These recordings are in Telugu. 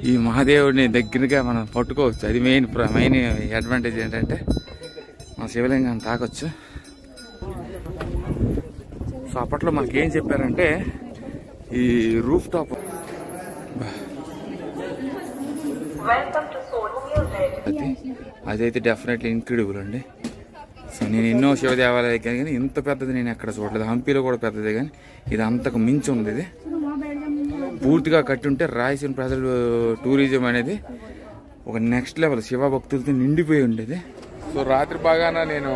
ఈ మహాదేవుడిని దగ్గరగా మనం పట్టుకోవచ్చు. అది మెయిన్ అడ్వాంటేజ్ ఏంటంటే మన శివలింగాన్ని తాకొచ్చు. సో అప్పట్లో మనకి ఏం చెప్పారంటే ఈ రూఫ్ టాప్ అదైతే డెఫినెట్లీ ఇన్క్రెడిబుల్ అండి. సో నేను ఎన్నో శివ దేవాలయాలు కానీ ఇంత పెద్దది నేను ఎక్కడ చూడలేదు. హంపీలో కూడా పెద్దదే కానీ ఇది అంతకు మించి ఉంది. ఇది పూర్తిగా కట్టి ఉంటే రాయలసీమ ప్రజలు టూరిజం అనేది ఒక నెక్స్ట్ లెవెల్ శివ భక్తులతో నిండిపోయి ఉండేది. సో రాత్రి బాగాన నేను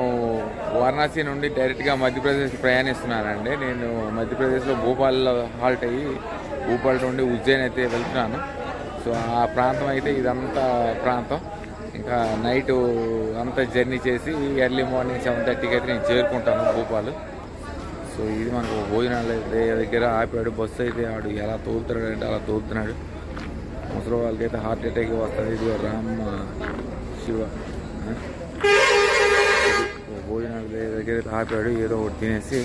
వారణాసి నుండి డైరెక్ట్గా మధ్యప్రదేశ్కి ప్రయాణిస్తున్నానండి. నేను మధ్యప్రదేశ్లో భోపాల్లో హాల్ట్ అయ్యి భోపాల్ నుండి ఉజ్జయిన్ అయితే వెళ్తున్నాను. సో ఆ ప్రాంతం అయితే ఇదంతా ప్రాంతం. ఇంకా నైట్ అంతా జర్నీ చేసి ఎర్లీ మార్నింగ్ 7:30కి అయితే నేను చేరుకుంటాను భోపాల్. సో ఇది మనకు భోజనాలు దగ్గర ఆపాడు. బస్సు అయితే ఆడు ఎలా తోలుతున్నాడు అంటే అలా తోలుతున్నాడు. ముసలి వాళ్ళకైతే హార్ట్ అటాక్ వస్తుంది. ఇది రామ్ శివ భోజనాలు దగ్గర అయితే ఆపాడు. ఏదో ఒకటి తినేసి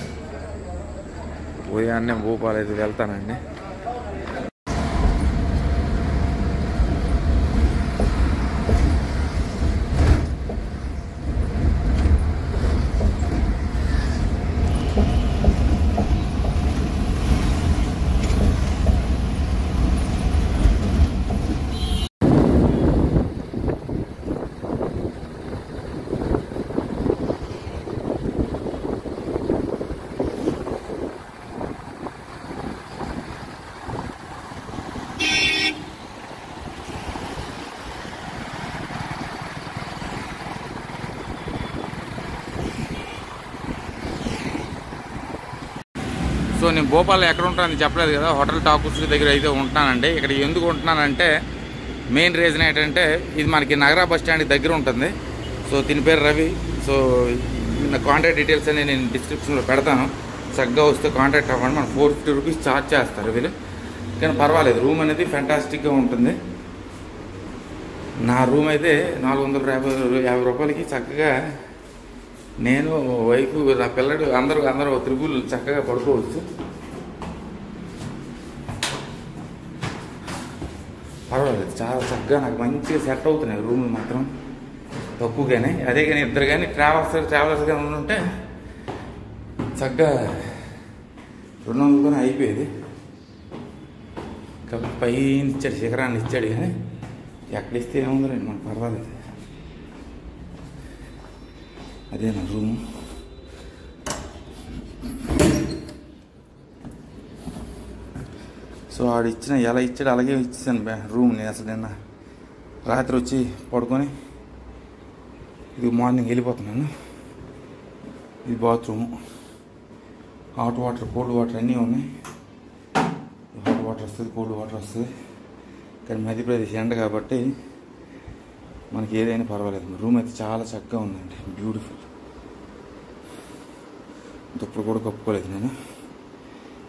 ఉదయాన్నే భోపాల్ అయితే వెళ్తానండి. సో నేను భోపాల్లో ఎక్కడ ఉంటానని చెప్పలేదు కదా, హోటల్ టాకూస్ దగ్గర అయితే ఉంటున్నానండి. ఇక్కడ ఎందుకు ఉంటున్నానంటే మెయిన్ రీజన్ ఏంటంటే ఇది మనకి నగరా బస్ స్టాండ్కి దగ్గర ఉంటుంది. సో దీని పేరు రవి. సో నా కాంటాక్ట్ డీటెయిల్స్ అనేది నేను డిస్క్రిప్షన్లో పెడతాను. చక్కగా వస్తే కాంటాక్ట్ అవ్వండి. మన 450 రూపీస్ ఛార్జ్ చేస్తారు వీళ్ళు, కానీ పర్వాలేదు. రూమ్ అనేది ఫెంటాస్టిక్గా ఉంటుంది. నా రూమ్ అయితే 450 రూపాయలకి చక్కగా నేను వైఫ్ నా పిల్లడు అందరూ త్రిబుల్ చక్కగా పడుకోవచ్చు. పర్వాలేదు, చాలా చక్కగా నాకు మంచిగా సెట్ అవుతున్నాయి రూమ్లు మాత్రం తక్కువగానే. అదే కానీ ఇద్దరు కానీ ట్రావెలర్స్ కానీ ఉంటే చక్కగా 200తోనే అయిపోయేది. కాబట్టి పైన ఇచ్చాడు, శిఖరాన్ని ఇచ్చాడు, కానీ ఎక్కడిస్తే ఏముందండి మనకు పర్వాలేదు. అదే నా రూము. సో ఆడు ఎలా ఇచ్చాడు అలాగే ఇచ్చేసాను రూమ్ని. అసలు నిన్న రాత్రి వచ్చి పడుకొని ఇది మార్నింగ్ వెళ్ళిపోతున్నాను. ఇది bathroom. Hot water cold water అన్నీ ఉన్నాయి. హాట్ వాటర్ వస్తుంది, కోల్డ్ వాటర్ వస్తుంది. కానీ మధ్యప్రదేశ్ ఎండ కాబట్టి మనకి ఏదైనా పర్వాలేదు. రూమ్ అయితే చాలా చక్కగా ఉందండి, బ్యూటిఫుల్. దుప్పుడు కూడా కప్పుకోలేదు నేను.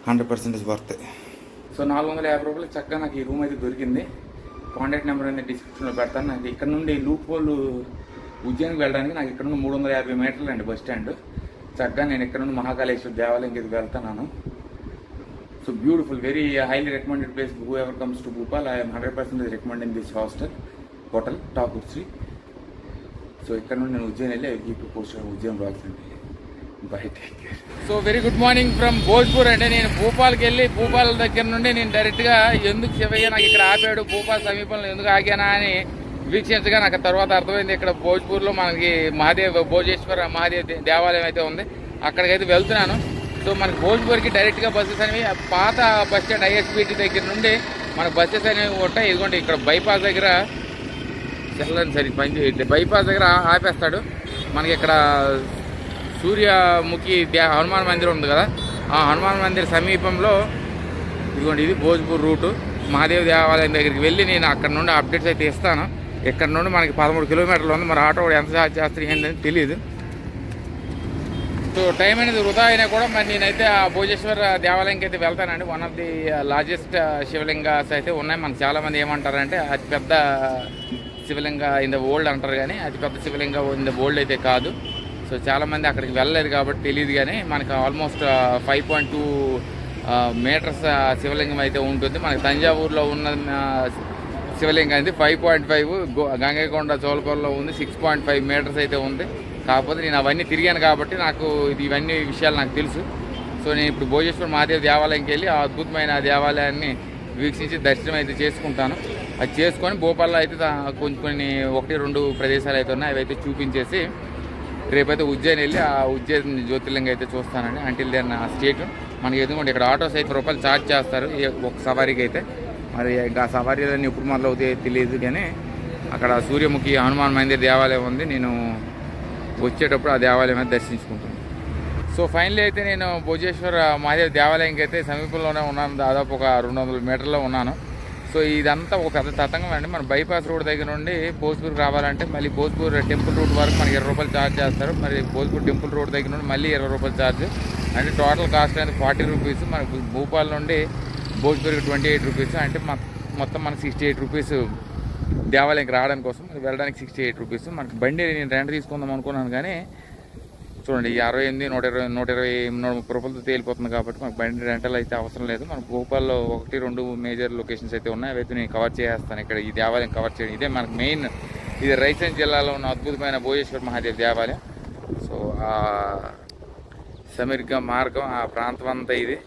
100% వర్త్. సో 450 రూపాయలకి చక్కగా నాకు ఈ రూమ్ అయితే దొరికింది. కాంటాక్ట్ నెంబర్ అనేది డిస్క్రిప్షన్లో పెడతాను. నాకు ఇక్కడ నుండి లూప్ హోల్ ఉజ్జయిన్కి వెళ్ళడానికి నాకు ఇక్కడ నుండి 350 మీటర్లు అండి బస్ స్టాండ్. చక్కగా నేను ఇక్కడ నుండి మహాకాళేశ్వర దేవాలయంకి వెళ్తున్నాను. So beautiful, very highly recommended place. Whoever comes to Bhopal, I am 100% recommending this hotel Thakur Shri. So ఇక్కడ నుండి నేను ఉజ్జయిన్ వెళ్ళి కీప్ పోస్ట్ ఉజ్జయిన్ బ్లాగ్స్ అండి. Bye, take care. So very good morning from Bhojpur అండి. నేను భూపాల్కి వెళ్ళి భూపాల్ దగ్గర నుండి నేను డైరెక్ట్గా ఎందుకు శివయ్య నాకు ఇక్కడ ఆపాడు, భూపాల్ సమీపంలో ఎందుకు ఆగానా అని వీక్షించగా నాకు తర్వాత అర్థమైంది. ఇక్కడ భోజ్పూర్లో మనకి భోజేశ్వర మహాదేవ్ దేవాలయం అయితే ఉంది. అక్కడికైతే వెళ్తున్నాను. సో మనకి భోజ్పూర్కి డైరెక్ట్గా బస్సెస్ అనేవి పాత బస్ స్టాండ్ ISBT దగ్గర నుండి మనకు బస్సెస్ అనేవి ఉంటాయి. ఇదిగోండి ఇక్కడ బైపాస్ దగ్గర చల్లని సరి బైపాస్ దగ్గర ఆపేస్తాడు. మనకి ఇక్కడ సూర్యముఖి హనుమాన్ మందిరం ఉంది కదా, ఆ హనుమాన్ మందిర్ సమీపంలో ఇదిగోండి ఇది భోజ్పూర్ రూటు. మహాదేవ్ దేవాలయం దగ్గరికి వెళ్ళి నేను అక్కడ నుండి అప్డేట్స్ అయితే ఇస్తాను. ఇక్కడ నుండి మనకి 13 కిలోమీటర్లు ఉంది. మరి ఆటో ఎంత ఛార్జ్ చేస్తారు ఏంటని తెలియదు. సో టైం అనేది వృధా అయినా కూడా మరి నేనైతే ఆ భోజేశ్వర దేవాలయంకి అయితే వెళ్తానండి. One of the largest Shivalingas అయితే ఉన్నాయి. మనకు చాలామంది ఏమంటారంటే అతిపెద్ద శివలింగ ఇన్ ద వరల్డ్ అంటారు, కానీ అతిపెద్ద శివలింగ ఇన్ ద వరల్డ్ అయితే కాదు. సో చాలామంది అక్కడికి వెళ్ళలేదు కాబట్టి తెలియదు, కానీ మనకు ఆల్మోస్ట్ 5.2 మీటర్స్ శివలింగం అయితే ఉంటుంది. మనకి తంజావూరులో ఉన్న శివలింగం ఇది 5.5 గంగైకొండ చోళపురంలో ఉంది. 6.5 మీటర్స్ అయితే ఉంది. కాకపోతే నేను అవన్నీ తిరిగాను కాబట్టి నాకు ఇవన్నీ విషయాలు నాకు తెలుసు. సో నేను ఇప్పుడు భోజేశ్వర మహాదేవ్ దేవాలయంకి వెళ్ళి ఆ అద్భుతమైన దేవాలయాన్ని వీక్షించి దర్శనం అయితే చేసుకుంటాను. అది చేసుకొని భోపాల్లో అయితే కొన్ని 1-2 ప్రదేశాలు అయితే ఉన్నాయి, అవి అయితే చూపించేసి రేపైతే ఉజ్జయిని వెళ్ళి ఆ ఉజ్జయిని జ్యోతిర్లింగం అయితే చూస్తానండి. అంటిల్ దెన్ స్టేట్ మనకి ఎందుకంటే ఇక్కడ ఆటోస్ అయితే రూపాయలు ఛార్జ్ చేస్తారు ఒక సవారీకి అయితే. మరి ఇంకా సవారీలన్నీ ఎప్పుడు మొదలవుతాయో తెలియదు, కానీ అక్కడ సూర్యముఖి హనుమాన్ మందిర్ దేవాలయం ఉంది. నేను వచ్చేటప్పుడు ఆ దేవాలయం అయితే దర్శించుకుంటాను. సో ఫైనలీ అయితే నేను భోజేశ్వర మహాదేవ్ దేవాలయంకి అయితే సమీపంలోనే ఉన్నాను. దాదాపు ఒక 200 మీటర్లో ఉన్నాను. సో ఇదంతా ఒక పెద్ద తతంగం అండి. మన బైపాస్ రోడ్ దగ్గర నుండి భోజ్పూర్కి రావాలంటే మళ్ళీ భోజ్పూర్ టెంపుల్ రూట్ వరకు మనకి 20 రూపాయలు ఛార్జ్ చేస్తారు. మరి భోజ్పూర్ టెంపుల్ రోడ్ దగ్గర నుండి మళ్ళీ 20 రూపాయలు ఛార్జ్. అంటే టోటల్ కాస్ట్ అనేది 40 రూపీస్. మనకు భూపాల్ నుండి భోజ్పూర్కి 28 రూపీస్. అంటే మొత్తం మనకి 68 రూపీస్ దేవాలయంకి రావడానికి కోసం, వెళ్ళడానికి 68 రూపీస్. మనకి బండి నేను రెంట్ తీసుకుందాం అనుకున్నాను, కానీ చూడండి 68, 120, 130 రూపాయలతో తేలిపోతుంది. కాబట్టి మనకు బండి రెంటల్ అయితే అవసరం లేదు. మనకు భోపాల్లో 1-2 మేజర్ లొకేషన్స్ అయితే ఉన్నాయి, అవైతే నేను కవర్ చేస్తాను. ఇక్కడ ఈ దేవాలయం కవర్ చేయడం ఇదే మనకు మెయిన్. ఇది రైసేన్ జిల్లాలో ఉన్న అద్భుతమైన భోజేశ్వర మహాదేవ్ దేవాలయం. సో ఆ సమీర్గ మార్గం ఆ ప్రాంతం అంతా ఇది.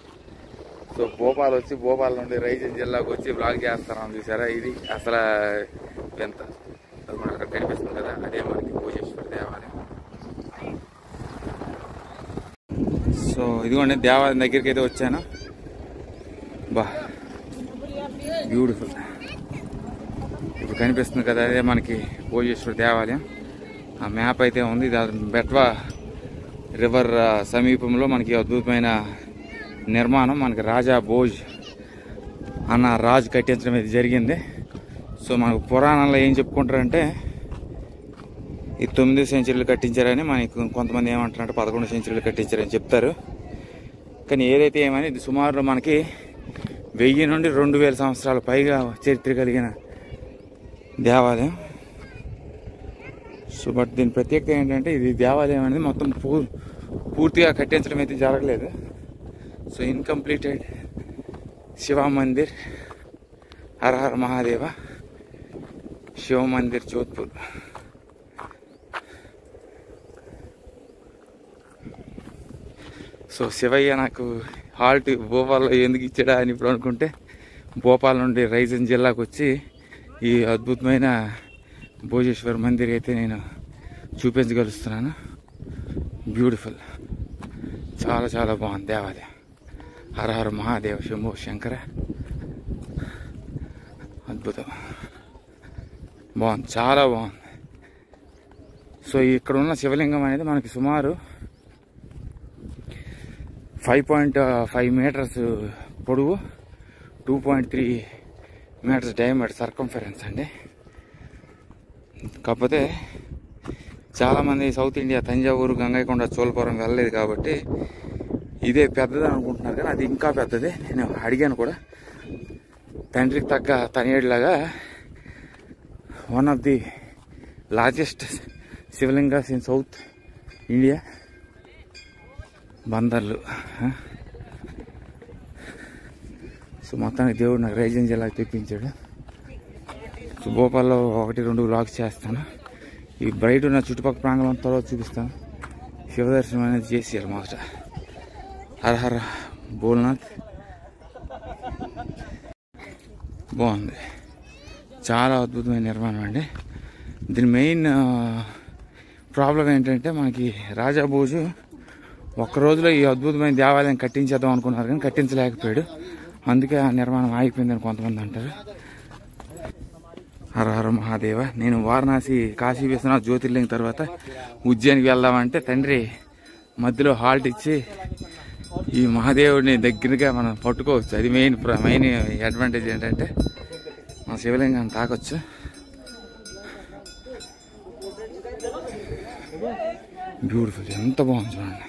సో భోపాల్ వచ్చి భోపాల్ నుండి రైసేన్ జిల్లాకు వచ్చి బ్లాగ్ చేస్తాను చూసారా. ఇది అసలు ఎంత అక్కడ కనిపిస్తుంది కదా, అదే మనకి భోజేశ్వర దేవాలయం. సో ఇదిగోండి దేవాలయం దగ్గరికి అయితే వచ్చాను. బా బ్యూటిఫుల్. ఇప్పుడు కనిపిస్తుంది కదా, అదే మనకి భోజేశ్వర దేవాలయం. ఆ మ్యాప్ అయితే ఉంది. బెట్వా రివర్ సమీపంలో మనకి అద్భుతమైన నిర్మాణం. మనకి రాజా భోజ్ అన్న రాజు కట్టించడం అయితే జరిగింది. సో మనకు పురాణంలో ఏం చెప్పుకుంటారంటే ఈ 9 సెంచరీలు కట్టించారని, మనకి కొంతమంది ఏమంటారంటే 11 సెంచరీలు కట్టించారని చెప్తారు. కానీ ఏదైతే ఏమని ఇది సుమారు మనకి 1000 నుండి 2000 సంవత్సరాల పైగా చరిత్ర కలిగిన దేవాలయం. సో బట్ దీని ప్రత్యేకత ఏంటంటే ఇది దేవాలయం అనేది మొత్తం పూర్తిగా కట్టించడం అయితే జరగలేదు. సో ఇన్కంప్లీటెడ్ శివ మందిర్, హర హర మహాదేవ శివ మందిర్ జోధ్పూర్. సో శివయ్య నాకు హాల్ట్ భోపాల్లో ఎందుకు ఇచ్చాడా అని ఇప్పుడు అనుకుంటే, భోపాల్ నుండి రైసేన్ జిల్లాకు వచ్చి ఈ అద్భుతమైన భోజేశ్వర్ మందిర్ అయితే నేను చూపించగలుగుతున్నాను. బ్యూటిఫుల్, చాలా చాలా బాగుంది దేవాలయం. హర హర మహాదేవ శంభో శంకర. అద్భుతం, బాగుంది, చాలా బాగుంది. సో ఇక్కడ ఉన్న శివలింగం అనేది మనకి సుమారు 5.5 మీటర్స్ పొడవు, 2.3 మీటర్స్ డయామీటర్ సర్కంఫరెన్స్ అండి. కాకపోతే చాలామంది సౌత్ ఇండియా తంజావూరు, గంగైకొండ, చోళపురం వెళ్ళలేదు కాబట్టి ఇదే పెద్దది అనుకుంటున్నారు, కానీ అది ఇంకా పెద్దది. నేను అడిగాను కూడా, తండ్రికి తగ్గ తనేడులాగా one of the largest Shivalingas in South India. బందర్లు. సో మొత్తానికి దేవుడు నాకు రైసేన్ జిల్లాకి తెప్పించాడు. సో భోపాల్లో 1-2 వ్లాగ్స్ చేస్తాను. ఈ బ్రైట్ ఉన్న చుట్టుపక్కల ప్రాంగణం తర్వాత చూపిస్తాను. శివదర్శనం అనేది చేసారు మొదట. హర హర భోల్నాథ్. బాగుంది, చాలా అద్భుతమైన నిర్మాణం అండి. దీని మెయిన్ ప్రాబ్లం ఏంటంటే మనకి రాజా భోజు ఒక్క రోజులో ఈ అద్భుతమైన దేవాలయం కట్టించేద్దాం అనుకున్నారు, కానీ కట్టించలేకపోయాడు. అందుకే ఆ నిర్మాణం ఆగిపోయిందని కొంతమంది అంటారు. హర హర మహాదేవ. నేను వారణాసి, కాశీ విశ్వనాథ్ జ్యోతిర్లింగం తర్వాత ఉజ్జయినికి వెళ్దామంటే తండ్రి మధ్యలో హాల్ట్ ఇచ్చి ఈ మహాదేవుడిని దగ్గరగా మనం పట్టుకోవచ్చు. అది మెయిన్ అడ్వాంటేజ్ ఏంటంటే మన శివలింగాన్ని తాకొచ్చు. బ్యూటిఫుల్, ఎంత బాగుంది చూడండి.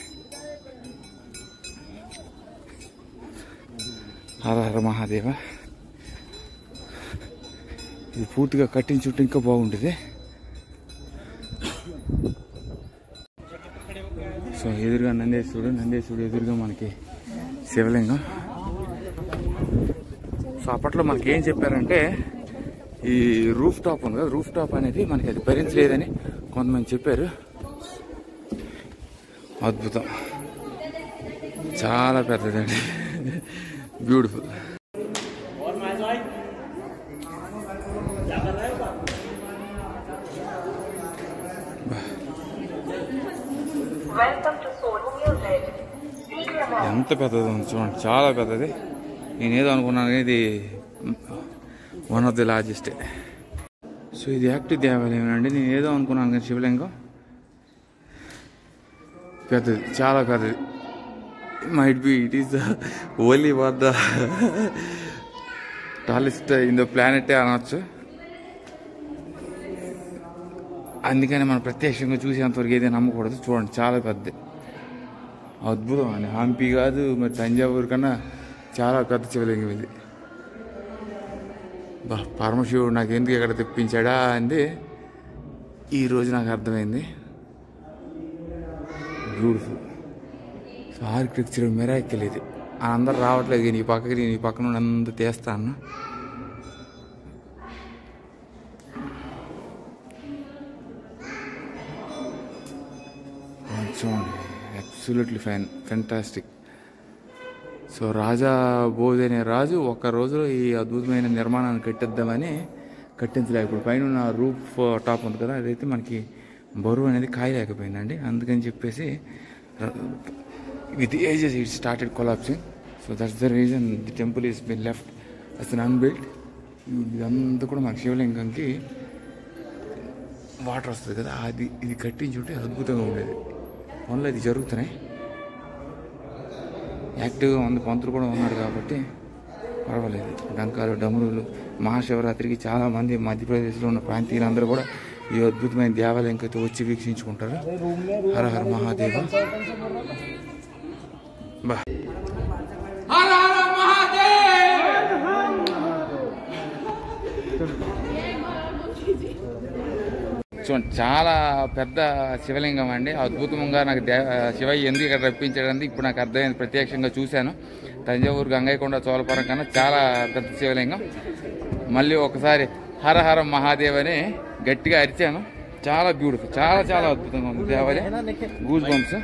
హర హర మహాదేవ. ఇది పూర్తిగా కట్టించుంటే ఇంకా బాగుంటుంది. సో ఎదురుగా నందేశ్వరుడు ఎదురుగా మనకి శివలింగం. సో అప్పట్లో మనకి ఏం చెప్పారంటే ఈ రూఫ్ టాప్ ఉంది కదా, రూఫ్ టాప్ అనేది మనకి అది భరించలేదని కొంతమంది చెప్పారు. అద్భుతం, చాలా పెద్దదండి, బ్యూటిఫుల్. ఎంత పెద్దది ఉంది చూడండి, చాలా పెద్దది. నేనేదో అనుకున్నాను ఇది one of the largest. So ఇది యాక్టివ్ దేవాలయం అండి. నేను ఏదో అనుకున్నాను కానీ శివలింగం పెద్దది, చాలా పెద్దది. Might be it is the only or the tallest in the ప్లానెటే అనవచ్చు. అందుకని మనం ప్రత్యక్షంగా చూసేంతవరకు ఏదైనా నమ్మకూడదు. చూడండి, చాలా పెద్దది, అద్భుతం అండి. హంపి కాదు మరి తంజావూరు కన్నా చాలా పెద్ద శివలింగం ఇది. పరమశివుడు నాకు ఎందుకు ఇక్కడ తెప్పించాడా అంది ఈరోజు నాకు అర్థమైంది. బ్యూటిఫుల్. సో ఆర్కిటెక్చర్ మిరాకిల్ ఇది. అందరు రావట్లేదు, నీ పక్కకి నీ పక్కన అంత తీస్తాను. చూడండి, అబ్సల్యూట్లీ ఫెంటాస్టిక్. సో రాజా భోజ్ అనే రాజు ఒక్క రోజులో ఈ అద్భుతమైన నిర్మాణాన్ని కట్టిద్దామని కట్టించలేక, ఇప్పుడు పైన ఉన్న రూఫ్ టాప్ ఉంది కదా, అదైతే మనకి బరువు అనేది కాయలేకపోయిందండి. అందుకని చెప్పేసి with ages it started collapsing. So that's the reason the temple is been left as an unbuilt. ఇదంతా కూడా మనకి శివలింగంకి వాటర్ వస్తుంది కదా, అది ఇది కట్టించుంటే అద్భుతంగా ఉండేది. పనులు అది జరుగుతున్నాయి, యాక్టివ్గా ఉంది. పంతులు కూడా ఉన్నాడు కాబట్టి పర్వాలేదు. డంకాలు, డమరులు, మహాశివరాత్రికి చాలామంది మధ్యప్రదేశ్లో ఉన్న ప్రాంతీయులందరూ కూడా ఈ అద్భుతమైన దేవాలయంకైతే వచ్చి వీక్షించుకుంటారు. హర హర మహాదేవ. బా హర హర మహాదేవ్. చూడండి, చాలా పెద్ద శివలింగం అండి. అద్భుతంగా నాకు శివయ్య ఎందుకు ఇక్కడ రప్పించాడంటే ఇప్పుడు నాకు అర్థమైంది. ప్రత్యక్షంగా చూశాను. తంజావూరు గంగైకొండ చోళపురం కన్నా చాలా పెద్ద శివలింగం. మళ్ళీ ఒకసారి హర హర మహాదేవ్ అని గట్టిగా అరిచాను. చాలా బ్యూటిఫుల్, చాలా చాలా అద్భుతంగా ఉంది దేవాలయం. Goose bumps.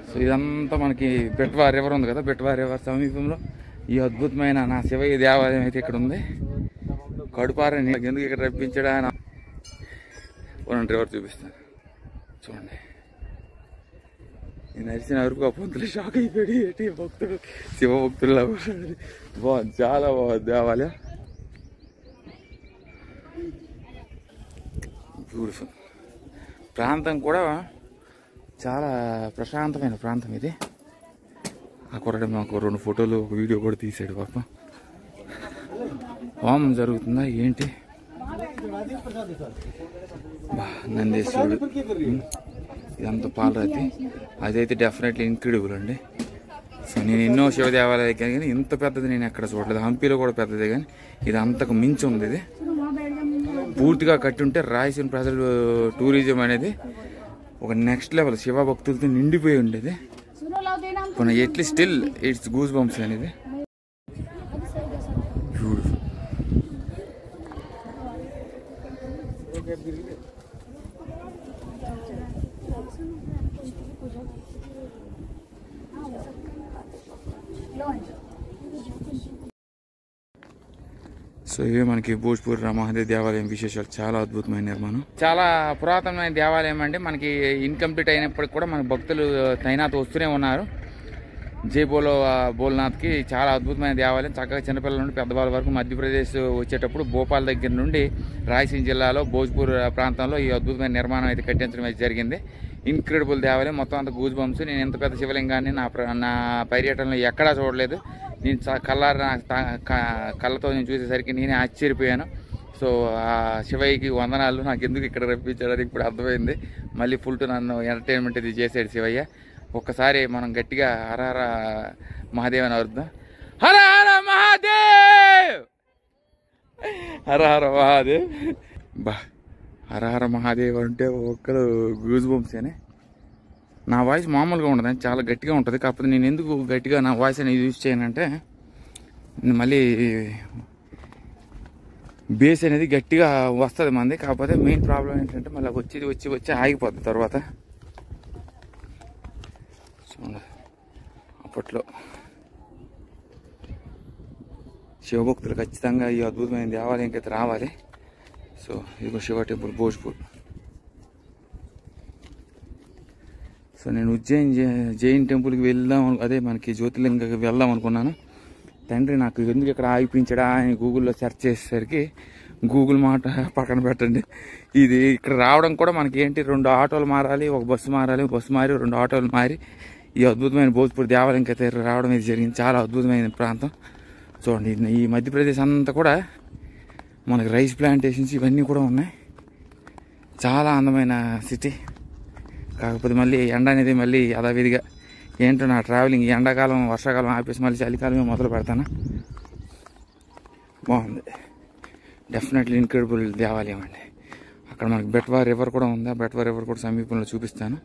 సో ఇదంతా మనకి బెట్వా రివర్ ఉంది కదా, బెట్వా రివర్ సమీపంలో ఈ అద్భుతమైన నా శివయ్య దేవాలయం అయితే ఇక్కడ ఉంది. కడుపారని ఎందుకు ఇక్కడ రప్పించాడా అని రివర్ చూపిస్తాను. చూడండి, నేను నడిచిన అరుపు ఆ పొంతులు షాక్ అయిపోయాడు. ఏంటి భక్తుడు, శివ భక్తులు బాగుంది, చాలా బాగుంది దేవాలయం. బ్యూటిఫుల్. ప్రాంతం కూడా చాలా ప్రశాంతమైన ప్రాంతం ఇది. ఆ కుర్రాడు మాకు 2 ఫోటోలు, ఒక వీడియో కూడా తీసాడు పాపం. హోమం జరుగుతుందా ఏంటి? నందేశ్వరుడు, ఇదంతా పాలరాతి. అదైతే డెఫినెట్లీ ఇన్క్రెడిబుల్ అండి. సో నేను ఎన్నో శివ దేవాలయాలు కానీ ఇంత పెద్దది నేను ఎక్కడ చూడలేదు. హంపీలో కూడా పెద్దదే కానీ ఇది అంతకు మించి ఉంది. ఇది పూర్తిగా కట్టి ఉంటే రాయలసీమ ప్రజలు టూరిజం అనేది ఒక నెక్స్ట్ లెవెల్ శివ భక్తులతో నిండిపోయి ఉండేది. At least still it's goose bumps అనేది. బ్యూటిఫుల్. సో ఇవే మనకి భోజ్పూర్ మహాదేవ్ దేవాలయం విశేషాలు. చాలా అద్భుతమైన నిర్మాణం, చాలా పురాతనమైన దేవాలయం అండి. మనకి ఇన్కంప్లీట్ అయినప్పటికి కూడా మన భక్తులు తైనాత్ వస్తూనే ఉన్నారు. జై బోలో భోల్నాథ్కి చాలా అద్భుతమైన దేవాలయం. చక్కగా చిన్నపిల్లల నుండి పెద్దవాళ్ళ వరకు మధ్యప్రదేశ్ వచ్చేటప్పుడు భోపాల్ దగ్గర నుండి రాయలసీమ జిల్లాలో భోజ్పూర్ ప్రాంతంలో ఈ అద్భుతమైన నిర్మాణం అయితే కట్టించడం అయితే జరిగింది. ఇన్క్రెడిబుల్ దేవాలయం, మొత్తం అంత గూజ్ బంప్స్. నేను ఎంత పెద్ద శివలింగాన్ని నా పర్యటనలో ఎక్కడా చూడలేదు. నేను కళ్ళతో నేను చూసేసరికి నేనే ఆశ్చర్యపోయాను. సో ఆ శివయ్యకి వందనాలు. నాకు ఎందుకు ఇక్కడ రప్పించాడని ఇప్పుడు అర్థమైంది. మళ్ళీ ఫుల్ టు నన్ను ఎంటర్టైన్మెంట్ ఇది చేసాడు శివయ్య. ఒక్కసారి మనం గట్టిగా హర హర మహాదేవ్ అని అర్థం. హర హర మహాదేవ్, హర హర మహాదేవ్. బా హర హర మహాదేవ్ అంటే ఒక్కరు గూజ్ బంప్స్ అని. నా వాయిస్ మామూలుగా ఉండదు, చాలా గట్టిగా ఉంటుంది. కాకపోతే నేను ఎందుకు గట్టిగా నా వాయిస్ అనేది యూజ్ చేయనంటే మళ్ళీ బేస్ అనేది గట్టిగా వస్తుంది మంది. కాకపోతే మెయిన్ ప్రాబ్లం ఏంటంటే మళ్ళీ వచ్చి ఆగిపోద్ది తర్వాత. అప్పట్లో శివభక్తులు ఖచ్చితంగా ఈ అద్భుతమైన దేవాలయంకి అయితే రావాలి. సో ఇది శివ టెంపుల్ భోజ్పూర్. సో నేను జైన్ టెంపుల్కి వెళ్దాం, అదే మనకి జ్యోతిర్లింగకి వెళ్దాం అనుకున్నాను. తండ్రి నాకు ఎందుకు ఇక్కడ ఆగిపించడా అని గూగుల్లో సెర్చ్ చేసేసరికి గూగుల్ మాట పక్కన పెట్టండి. ఇది ఇక్కడ రావడం కూడా మనకి ఏంటి 2 ఆటోలు మారాలి, ఒక బస్సు మారాలి, బస్సు మారి 2 ఆటోలు మారి ఈ అద్భుతమైన భోజ్పూర్ దేవాలయంకి అయితే రావడం ఇది జరిగింది. చాలా అద్భుతమైన ప్రాంతం. చూడండి, ఈ మధ్యప్రదేశ్ అంతా కూడా మనకి రైస్ ప్లాంటేషన్స్ ఇవన్నీ కూడా ఉన్నాయి. చాలా అందమైన సిటీ. కాకపోతే మళ్ళీ ఎండ అనేది మళ్ళీ యథావిధిగా ఏంటో నా ట్రావెలింగ్ ఎండాకాలం వర్షాకాలం ఆపేసి మళ్ళీ చలికాలమే మొదలు పెడతాను. బాగుంది, డెఫినెట్లీ ఇన్క్రెడిబుల్ దేవాలయం అండి. అక్కడ మనకి బెట్వా రివర్ కూడా ఉంది. ఆ బెట్వా రివర్ కూడా సమీపంలో చూపిస్తాను.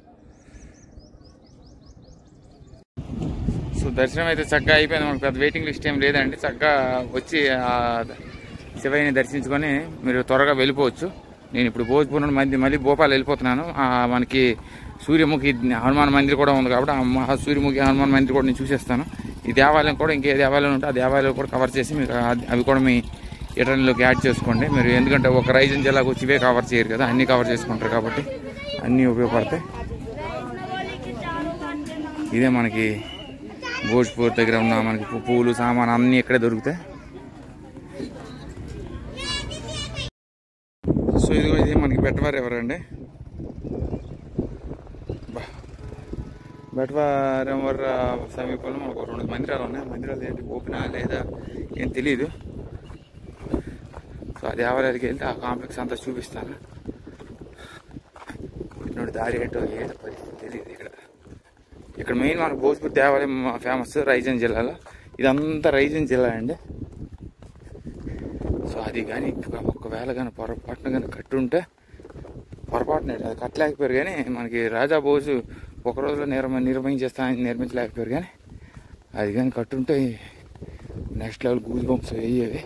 సో దర్శనం అయితే చక్కగా అయిపోయింది. మనకు పెద్ద వెయిటింగ్ లిస్ట్ ఏం లేదండి. చక్కగా వచ్చి శివయ్యని దర్శించుకొని మీరు త్వరగా వెళ్ళిపోవచ్చు. నేను ఇప్పుడు భోజ్పూర్ నుండి మళ్ళీ భోపాల్ వెళ్ళిపోతున్నాను. మనకి సూర్యముఖి హనుమాన్ మందిర్ కూడా ఉంది కాబట్టి ఆ సూర్యముఖి హనుమాన్ మందిర్ కూడా నేను చూసేస్తాను. ఈ దేవాలయం కూడా ఇంకే దేవాలయం ఉంటే ఆ దేవాలయం కూడా కవర్ చేసి మీకు అవి కూడా మీ ఇటర్నీలోకి యాడ్ చేసుకోండి మీరు. ఎందుకంటే ఒక రైజన్ జిల్లాకు వచ్చి ఇవే కవర్ చేయరు కదా, అన్నీ కవర్ చేసుకుంటారు కాబట్టి అన్నీ ఉపయోగపడతాయి. ఇదే మనకి భోజ్పూర్ దగ్గర ఉన్న మనకి పువ్వులు సామాన్ అన్నీ ఇక్కడే దొరుకుతాయి. సో ఇది మనకి బెట్వా రివర్ అండి. బెట్వా రివర్ సమీపంలో మనకు 2 మందిరాలు ఉన్నాయి. మందిరాలు ఏంటి ఓపెనా లేదా ఏం తెలియదు. సో ఆ దేవాలయానికి వెళ్తే ఆ కాంప్లెక్స్ అంతా చూపిస్తాను. ఇటువంటి దారి ఏంటో ఏదో పరిస్థితి తెలియదు. ఇక్కడ మెయిన్ మనకు భోజ్పూర్ దేవాలయం ఫేమస్ రైజన్ జిల్లాలో. ఇదంతా రైజన్ జిల్లా అండి. సో అది కానీ ఒకవేళ కానీ పొరపాటున కానీ కట్టుంటే పొరపాటున అది కట్టలేకపోయారు. కానీ మనకి రాజా బోసు ఒక రోజులో నిర్మించలేకపోయారు. కానీ అది కానీ కట్టుంటే నెక్స్ట్ లెవెల్ గూజ్ బంప్స్ అయ్యేవి.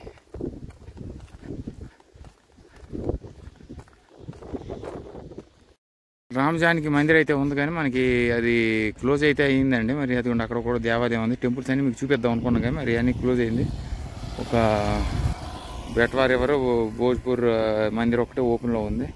రామజానికి మందిర్ అయితే ఉంది కానీ మనకి అది క్లోజ్ అయితే అయ్యిందండి. మరి అది అక్కడ కూడా దేవాలయం ఉంది. టెంపుల్స్ అన్ని మీకు చూపిద్దాం అనుకున్నాం కానీ మరి అన్నీ క్లోజ్ అయింది. ఒక బెట్వా రివర్ భోజ్పూర్ మందిర్ ఒకటే ఓపెన్లో ఉంది.